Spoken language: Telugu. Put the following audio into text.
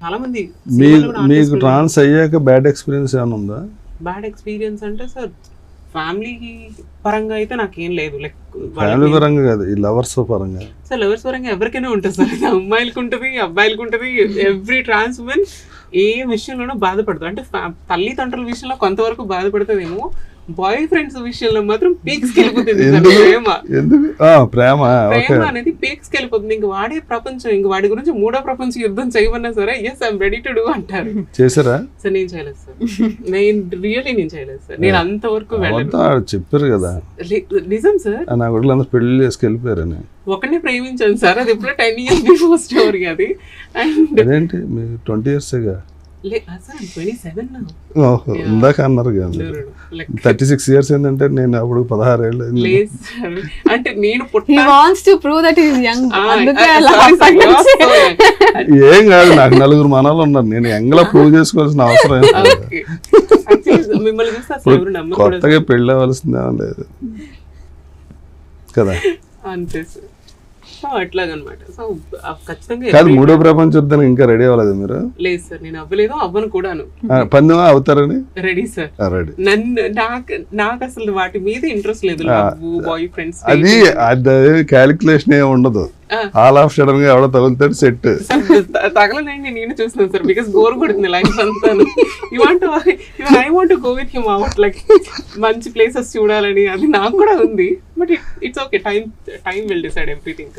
చాలా మంది మీకు ట్రాన్స్ అయ్యాక బ్యాడ్ ఎక్స్పీరియన్స్ ఏమైనా ఉందా? బ్యాడ్ ఎక్స్పీరియన్స్ అంటే సార్ ఫ్యామిలీ పరంగా అయితే నాకేం లేదు. లైక్ ఫ్యామిలీ పరంగా కాదు, ఈ లవర్స్ పరంగా. సార్ లవర్స్ పరంగా ఎవరికైనా ఉంటుంది సార్, అమ్మాయిలకు ఉంటుంది అబ్బాయిలకు ఉంటుంది. ఎవ్రీ ట్రాన్స్ ఉమెన్ ఏ విషయంలోనూ బాధపడదు. అంటే తల్లిదండ్రుల విషయంలో కొంతవరకు బాధపడుతుందేమో, బాయ్ ఫ్రెండ్స్ విషయంలో మాత్రం పీక్స్ వెళ్ళిపోతుంది ప్రేమ అనేది పీక్స్ వెళ్ళిపోతుంది. ఇంక వాడే ప్రపంచం, ఇంక వాడి గురించి మూడో ప్రపంచ యుద్ధం చేయమన్నా సరే yes I'm ready to do అంటారు. చేశారా? సార్ నేను చేయలేదు సార్, నేను చేయలేదు సార్. నేను అంతవరకు చెప్పారు కదా నిజం సార్. నా గుడ్లు పెళ్లి చేసుకెళ్ళిపోయారని ఒకరిని ప్రేమించాను సార్, అది ఎప్పుడో 10 years బిఫోర్ స్టోరీ అది. అండ్ అదేంటి మీరు 20 years ఇందాక అన్నారు కదా 36 years ఏంటంటే నేను అప్పుడు 16 ఏళ్ళు. అంటే నేను ఏం కాదు, నాకు 4 మనలు ఉన్నారు, నేను ఎంగలా ప్రూవ్ చేసుకోవాల్సిన అవసరం కొత్తగా పెళ్ళి అవ్వాల్సిందే లేదు కదా. అంతే సార్. సో అట్లాగనమాట. సో ఖచ్చితంగా కాదు, మూడో ప్రపంచ యుద్ధానికి ఇంకా రెడీ అవ్వలేదు మీరు? లేదు సార్, నేను అవ్వలేదు, అవ్వను కూడాను. పందెమా అవుతారని రెడీ సార్. నాకు అసలు వాటి మీద ఇంట్రెస్ట్ లేదు. బాయ్ ఫ్రెండ్స్ అది క్యాలిక్యులేషన్ ఏమి ఉండదు, ఆల్ ఆఫ్ సడన్ గా ఎవడో తగులుతాడు సెట్. తగలనండి, నేను చూస్తున్నాను సార్, బికాస్ బోర్ కొడుతుంది లైఫ్ అంతా. I want go with him out, like మంచి ప్లేసెస్ చూడాలని అది నాకు కూడా ఉంది. But it's okay, time will decide everything.